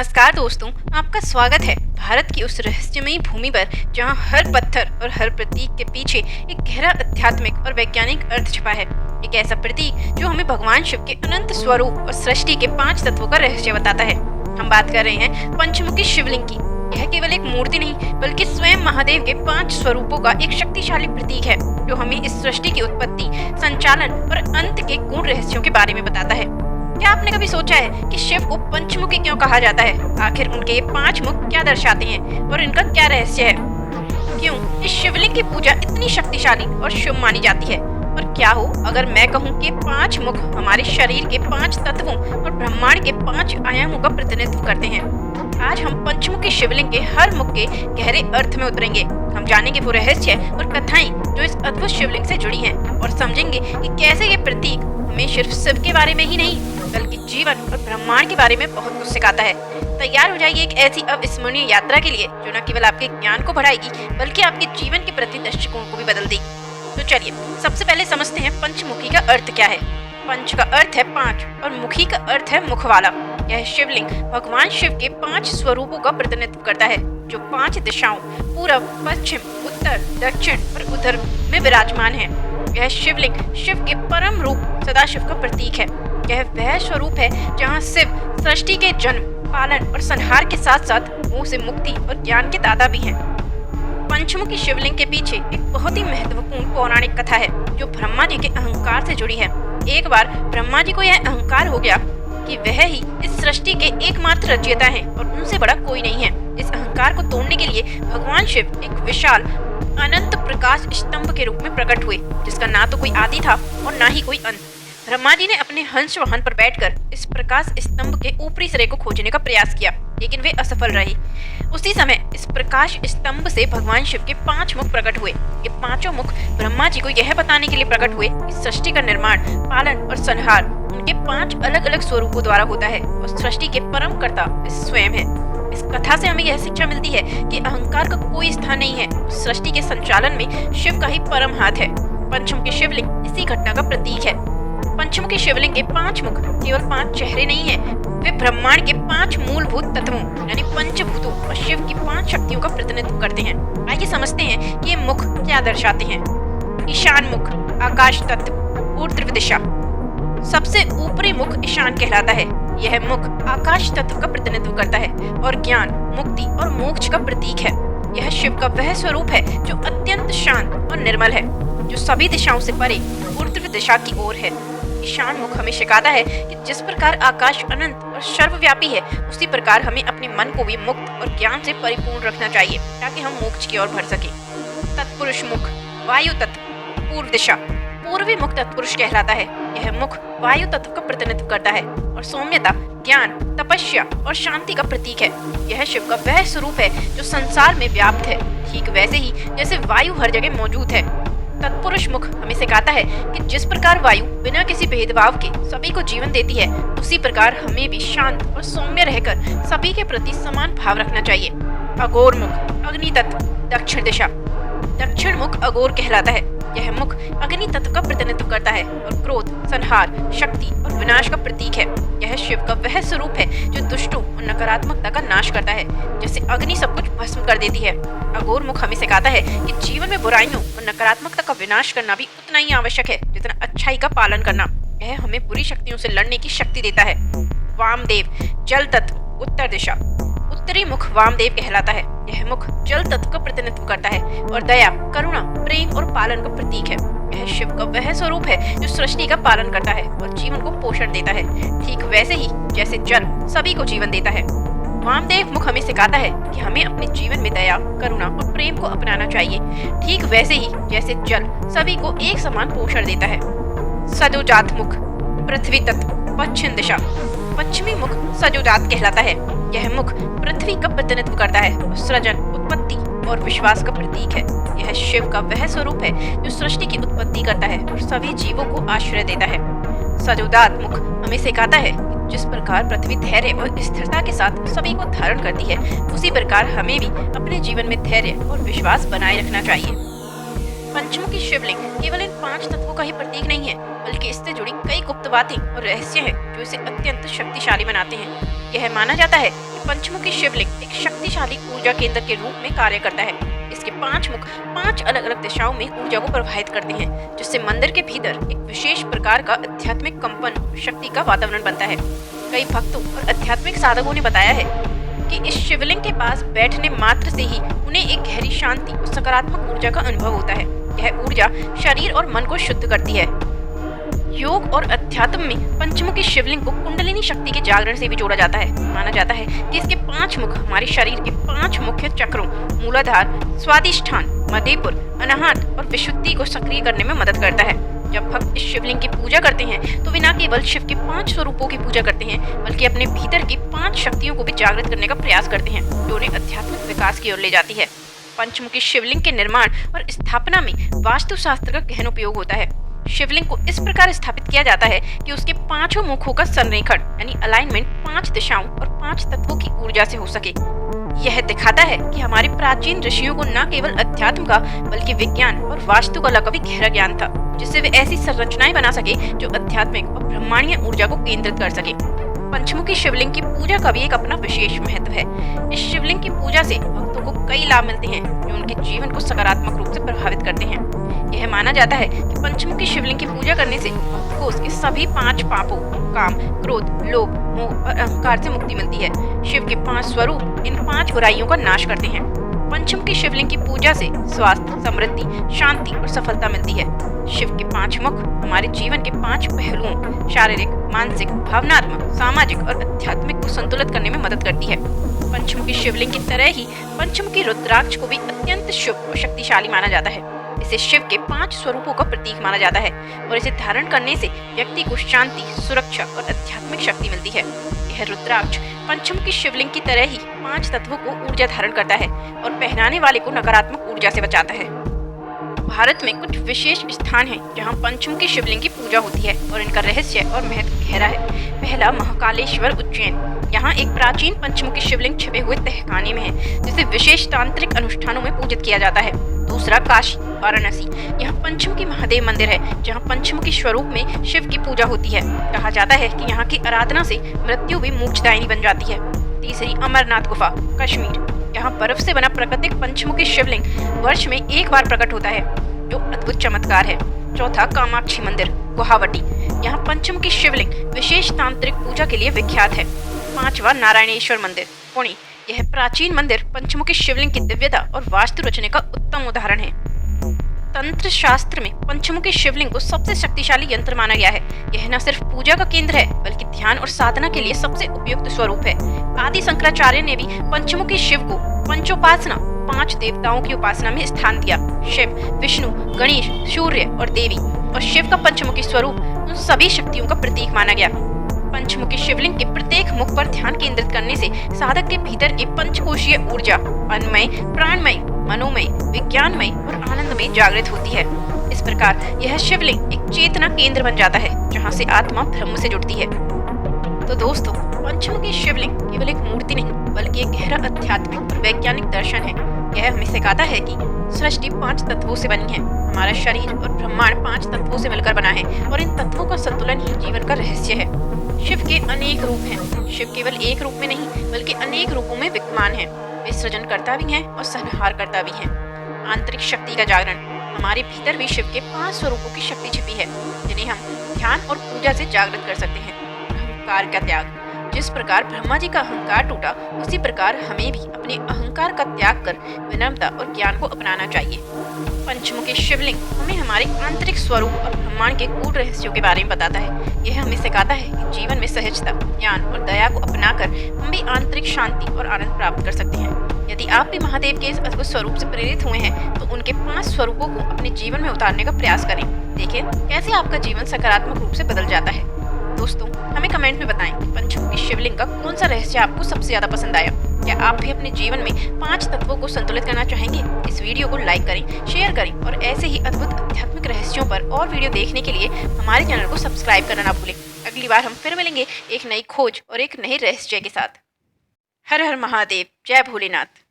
नमस्कार दोस्तों, आपका स्वागत है भारत की उस रहस्यमयी भूमि पर जहां हर पत्थर और हर प्रतीक के पीछे एक गहरा आध्यात्मिक और वैज्ञानिक अर्थ छिपा है। एक ऐसा प्रतीक जो हमें भगवान शिव के अनंत स्वरूप और सृष्टि के 5 तत्वों का रहस्य बताता है। हम बात कर रहे हैं पंचमुखी शिवलिंग की। यह केवल एक मूर्ति नहीं बल्कि स्वयं महादेव के 5 स्वरूपों का एक शक्तिशाली प्रतीक है जो हमें इस सृष्टि की उत्पत्ति, संचालन और अंत के गूढ़ रहस्यों के बारे में बताता है। क्या आपने कभी सोचा है कि शिव को पंचमुखी क्यों कहा जाता है? आखिर उनके ये 5 मुख क्या दर्शाते हैं और इनका क्या रहस्य है? क्यों इस शिवलिंग की पूजा इतनी शक्तिशाली और शुभ मानी जाती है? और क्या हो अगर मैं कहूँ कि 5 मुख हमारे शरीर के 5 तत्वों और ब्रह्मांड के 5 आयामों का प्रतिनिधित्व करते हैं। आज हम पंचमुखी शिवलिंग के हर मुख के गहरे अर्थ में उतरेंगे। हम जानेंगे वो रहस्य और कथाएं जो इस अद्भुत शिवलिंग से जुड़ी हैं और समझेंगे कि कैसे ये प्रतीक हमें सिर्फ शिव के बारे में ही नहीं बल्कि जीवन और ब्रह्मांड के बारे में बहुत कुछ सिखाता है। तैयार हो जाइए एक ऐसी अविस्मरणीय यात्रा के लिए जो न केवल आपके ज्ञान को बढ़ाएगी बल्कि आपके जीवन के प्रति दृष्टिकोण को भी बदल देगी। तो चलिए सबसे पहले समझते हैं पंचमुखी का अर्थ क्या है। पंच का अर्थ है 5 और मुखी का अर्थ है मुख वाला। यह शिवलिंग भगवान शिव के 5 स्वरूपों का प्रतिनिधित्व करता है जो 5 दिशाओं पूरब, पश्चिम, उत्तर, दक्षिण और उधर में विराजमान है। यह शिवलिंग शिव के परम रूप सदाशिव का प्रतीक है। यह वह स्वरूप है जहाँ शिव सृष्टि के जन्म, पालन और संहार के साथ साथ मोह से मुक्ति और ज्ञान के दाता भी हैं। पंचमुखी शिवलिंग के पीछे एक बहुत ही महत्वपूर्ण पौराणिक कथा है जो ब्रह्मा जी के अहंकार से जुड़ी है। एक बार ब्रह्मा जी को यह अहंकार हो गया कि वह ही इस सृष्टि के एकमात्र रचयिता हैं और उनसे बड़ा कोई नहीं है। इस अहंकार को तोड़ने के लिए भगवान शिव एक विशाल अनंत प्रकाश स्तंभ के रूप में प्रकट हुए जिसका ना तो कोई आदि था और ना ही कोई अंत। ब्रह्मा जी ने अपने हंस वाहन पर बैठकर इस प्रकाश स्तंभ के ऊपरी सिरे को खोजने का प्रयास किया लेकिन वे असफल रहे। उसी समय इस प्रकाश स्तंभ से भगवान शिव के 5 मुख प्रकट हुए। ये 5 मुख ब्रह्मा जी को यह बताने के लिए प्रकट हुए कि सृष्टि का निर्माण, पालन और संहार उनके 5 अलग अलग स्वरूपों द्वारा होता है और सृष्टि के परम कर्ता स्वयं है। इस कथा से हमें यह शिक्षा मिलती है कि अहंकार का कोई स्थान नहीं है। सृष्टि के संचालन में शिव का ही परम हाथ है। पंचमुखी शिवलिंग इसी घटना का प्रतीक है। पंचमुखी शिवलिंग के 5 मुख केवल 5 चेहरे नहीं है, वे ब्रह्मांड के 5 मूलभूत तत्वों यानी पंचभूतों और शिव की 5 शक्तियों का प्रतिनिधित्व करते हैं। आइए समझते हैं कि ये मुख क्या दर्शाते हैं। ईशान मुख आकाश तत्व ऊर्ध्व दिशा। सबसे ऊपरी मुख ईशान कहलाता है। यह मुख आकाश तत्व का प्रतिनिधित्व करता है और ज्ञान, मुक्ति और मोक्ष का प्रतीक है। यह शिव का वह स्वरूप है जो अत्यंत शांत और निर्मल है, जो सभी दिशाओं से परे ऊर्ध्व दिशा की ओर है। ईशान मुख हमें सिखाता है कि जिस प्रकार आकाश अनंत और सर्वव्यापी है उसी प्रकार हमें अपने मन को भी मुक्त और ज्ञान से परिपूर्ण रखना चाहिए ताकि हम मोक्ष की ओर बढ़ सके। तत्पुरुष मुख वायु तत्व पूर्व दिशा। पूर्वी मुख तत्पुरुष कहलाता है। यह मुख वायु तत्व का प्रतिनिधित्व करता है और सौम्यता, ज्ञान, तपस्या और शांति का प्रतीक है। यह शिव का वह स्वरूप है जो संसार में व्याप्त है, ठीक वैसे ही जैसे वायु हर जगह मौजूद है। तत्पुरुष मुख हमें सिखाता है कि जिस प्रकार वायु बिना किसी भेदभाव के सभी को जीवन देती है उसी प्रकार हमें भी शांत और सौम्य रहकर सभी के प्रति समान भाव रखना चाहिए। अघोर मुख अग्नि तत्व दक्षिण दिशा। दक्षिण मुख अघोर कहलाता है। यह मुख अग्नि तत्व का प्रतिनिधित्व करता है और क्रोध, संहार, शक्ति और विनाश का प्रतीक है। यह शिव का वह स्वरूप है जो दुष्टों और नकारात्मकता का नाश करता है, जैसे अग्नि सब कुछ भस्म कर देती है। अघोर मुख हमें सिखाता है कि जीवन में बुराइयों और नकारात्मकता का विनाश करना भी उतना ही आवश्यक है जितना अच्छाई का पालन करना। यह हमें बुरी शक्तियों से लड़ने की शक्ति देता है। वामदेव जल तत्व उत्तर दिशा। उत्तरी मुख वामदेव कहलाता है। यह मुख जल तत्व का प्रतिनिधित्व करता है और दया, करुणा, प्रेम और पालन का प्रतीक है। यह शिव का वह स्वरूप है जो सृष्टि का पालन करता है और जीवन को पोषण देता है, ठीक वैसे ही जैसे जल सभी को जीवन देता है। वामदेव मुख हमें सिखाता है कि हमें अपने जीवन में दया, करुणा और प्रेम को अपनाना चाहिए, ठीक वैसे ही जैसे जल सभी को एक समान पोषण देता है। सजोजात मुख पृथ्वी तत्व पश्चिम दिशा। पश्चिमी मुख सजोजात कहलाता है। यह मुख पृथ्वी का प्रतिनिधित्व करता है और सृजन, उत्पत्ति और विश्वास का प्रतीक है। यह शिव का वह स्वरूप है जो सृष्टि की उत्पत्ति करता है और सभी जीवों को आश्रय देता है। सजोदात मुख हमें सिखाता है कि जिस प्रकार पृथ्वी धैर्य और स्थिरता के साथ सभी को धारण करती है उसी प्रकार हमें भी अपने जीवन में धैर्य और विश्वास बनाए रखना चाहिए। पंचमुखी शिवलिंग केवल इन 5 तत्वों का ही प्रतीक नहीं है बल्कि इससे जुड़ी कई गुप्त बातें और रहस्य हैं जो इसे अत्यंत शक्तिशाली बनाते हैं। यह माना जाता है कि पंचमुखी शिवलिंग एक शक्तिशाली ऊर्जा केंद्र के रूप में कार्य करता है। इसके 5 मुख 5 अलग अलग दिशाओं में ऊर्जा को प्रवाहित करते हैं, जिससे मंदिर के भीतर एक विशेष प्रकार का आध्यात्मिक कंपन शक्ति का वातावरण बनता है। कई भक्तों और आध्यात्मिक साधकों ने बताया है कि इस शिवलिंग के पास बैठने मात्र से ही उन्हें एक गहरी शांति और सकारात्मक ऊर्जा का अनुभव होता है। यह ऊर्जा शरीर और मन को शुद्ध करती है। योग और अध्यात्म में पंचमुखी शिवलिंग को कुंडलिनी शक्ति के जागरण से भी जोड़ा जाता है। माना जाता है कि इसके 5 मुख हमारे शरीर के 5 मुख्य चक्रों मूलाधार, स्वादिष्ठान, मणिपुर, अनाहत और विशुद्धि को सक्रिय करने में मदद करता है। जब भक्त इस शिवलिंग की पूजा करते हैं तो वे न केवल शिव के 5 स्वरूपों की पूजा करते हैं, बल्कि अपने भीतर की 5 शक्तियों को भी जागृत करने का प्रयास करते हैं, जो उन्हें आध्यात्मिक विकास की ओर ले जाती है। पंचमुखी शिवलिंग के निर्माण और स्थापना में वास्तुशास्त्र का गहन उपयोग होता है। शिवलिंग को इस प्रकार स्थापित किया जाता है कि उसके 5 मुखों का संरेखण यानी अलाइनमेंट 5 दिशाओं और 5 तत्वों की ऊर्जा से हो सके। यह दिखाता है कि हमारे प्राचीन ऋषियों को न केवल अध्यात्म का बल्कि विज्ञान और वास्तुकला का भी गहरा ज्ञान था, जिससे वे ऐसी संरचनाएं बना सके जो आध्यात्मिक और ब्रह्मांडीय ऊर्जा को केंद्रित कर सके। पंचमुखी शिवलिंग की पूजा का भी एक अपना विशेष महत्व है। इस शिवलिंग की पूजा से भक्तों को कई लाभ मिलते हैं जो उनके जीवन को सकारात्मक रूप से प्रभावित करते हैं। यह माना जाता है कि पंचमुखी शिवलिंग की पूजा करने से भक्त को उसके सभी 5 पापों काम, क्रोध, लोभ, मोह और अहंकार से मुक्ति मिलती है। शिव के 5 स्वरूप इन 5 बुराइयों का नाश करते हैं। पंचमुखी शिवलिंग की पूजा से स्वास्थ्य, समृद्धि, शांति और सफलता मिलती है। शिव के 5 मुख हमारे जीवन के 5 पहलुओं शारीरिक, मानसिक, भावनात्मक, सामाजिक और आध्यात्मिक को संतुलित करने में मदद करती है। पंचमुखी शिवलिंग की तरह ही पंचमुखी रुद्राक्ष को भी अत्यंत शुभ और शक्तिशाली माना जाता है। इसे शिव के 5 स्वरूपों का प्रतीक माना जाता है और इसे धारण करने से व्यक्ति को शांति, सुरक्षा और आध्यात्मिक शक्ति मिलती है। यह रुद्राक्ष पंचमुखी शिवलिंग की तरह ही 5 तत्वों को ऊर्जा धारण करता है और पहनाने वाले को नकारात्मक ऊर्जा से बचाता है। भारत में कुछ विशेष स्थान हैं जहां पंचमुखी शिवलिंग की पूजा होती है और इनका रहस्य और महत्व गहरा है। पहला, महाकालेश्वर, उज्जैन। यहाँ एक प्राचीन पंचमुखी शिवलिंग छिपे हुए तहखाने में है, जिसे विशेष तांत्रिक अनुष्ठानों में पूजित किया जाता है। दूसरा, काशी, वाराणसी। यहाँ पंचमुखी महादेव मंदिर है, जहाँ पंचमुखी स्वरूप में शिव की पूजा होती है। कहा जाता है कि यहाँ की आराधना से मृत्यु भी मोक्षदायिनी बन जाती है। तीसरी, अमरनाथ गुफा, कश्मीर। यहाँ बर्फ से बना प्राकृतिक पंचमुखी शिवलिंग वर्ष में एक बार प्रकट होता है, जो अद्भुत चमत्कार है। चौथा, कामाक्षी मंदिर, गुवाहाटी। यहाँ पंचमुखी शिवलिंग विशेष तांत्रिक पूजा के लिए विख्यात है। पांचवा, नारायणेश्वर मंदिर, पुणे। यह प्राचीन मंदिर पंचमुखी शिवलिंग की दिव्यता और वास्तु रचने का उत्तम उदाहरण है। तंत्र शास्त्र में पंचमुखी शिवलिंग को सबसे शक्तिशाली यंत्र माना गया है। यह न सिर्फ पूजा का केंद्र है, बल्कि ध्यान और साधना के लिए सबसे उपयुक्त स्वरूप है। आदि शंकराचार्य ने भी पंचमुखी शिव को पंचोपासना 5 देवताओं की उपासना में स्थान दिया। शिव, विष्णु, गणेश, सूर्य और देवी, और शिव का पंचमुखी स्वरूप उन सभी शक्तियों का प्रतीक माना गया। पंचमुखी शिवलिंग के प्रत्येक मुख पर ध्यान केंद्रित करने से साधक के भीतर की पंचकोशीय ऊर्जा अन्नमय, प्राणमय, मनोमय, विज्ञानमय और आनंदमय जागृत होती है। इस प्रकार यह शिवलिंग एक चेतना केंद्र बन जाता है, जहाँ से आत्मा ब्रह्म से जुड़ती है। तो दोस्तों, पंचमुखी शिवलिंग केवल एक मूर्ति नहीं, बल्कि एक गहरा आध्यात्मिक और वैज्ञानिक दर्शन है। यह हमें सिखाता है कि सृष्टि 5 तत्वों से बनी है, हमारा शरीर और ब्रह्मांड 5 तत्वों से मिलकर बना है, और इन तत्वों का संतुलन ही जीवन का रहस्य है। शिव के अनेक रूप हैं। शिव केवल एक रूप में नहीं, बल्कि अनेक रूपों में विद्यमान है। वे सृजनकर्ता भी हैं और संहारकर्ता भी हैं। आंतरिक शक्ति का जागरण। हमारे भीतर भी शिव के 5 स्वरूपों की शक्ति छिपी है, जिन्हें हम ध्यान और पूजा से जागृत कर सकते हैं। अहंकार का त्याग। जिस प्रकार ब्रह्मा जी का अहंकार टूटा, उसी प्रकार हमें भी अपने अहंकार का त्याग कर विनम्रता और ज्ञान को अपनाना चाहिए। पंचमुखी शिवलिंग हमें हमारे आंतरिक स्वरूप और ब्रह्मांड के गूढ़ रहस्यों के बारे में बताता है। यह हमें सिखाता है कि जीवन में सहजता, ज्ञान और दया को अपनाकर हम भी आंतरिक शांति और आनंद प्राप्त कर सकते हैं। यदि आप भी महादेव के इस अद्भुत स्वरूप से प्रेरित हुए हैं, तो उनके 5 स्वरूपों को अपने जीवन में उतारने का प्रयास करें। देखें कैसे आपका जीवन सकारात्मक रूप से बदल जाता है। दोस्तों, हमें कमेंट में बताएं कि पंचमुखी शिवलिंग का कौन सा रहस्य आपको सबसे ज्यादा पसंद आया। क्या आप भी अपने जीवन में 5 तत्वों को संतुलित करना चाहेंगे? इस वीडियो को लाइक करें, शेयर करें और ऐसे ही अद्भुत आध्यात्मिक रहस्यों पर और वीडियो देखने के लिए हमारे चैनल को सब्सक्राइब करना ना भूलें। अगली बार हम फिर मिलेंगे एक नई खोज और एक नए रहस्य के साथ। हर हर महादेव, जय भोलेनाथ।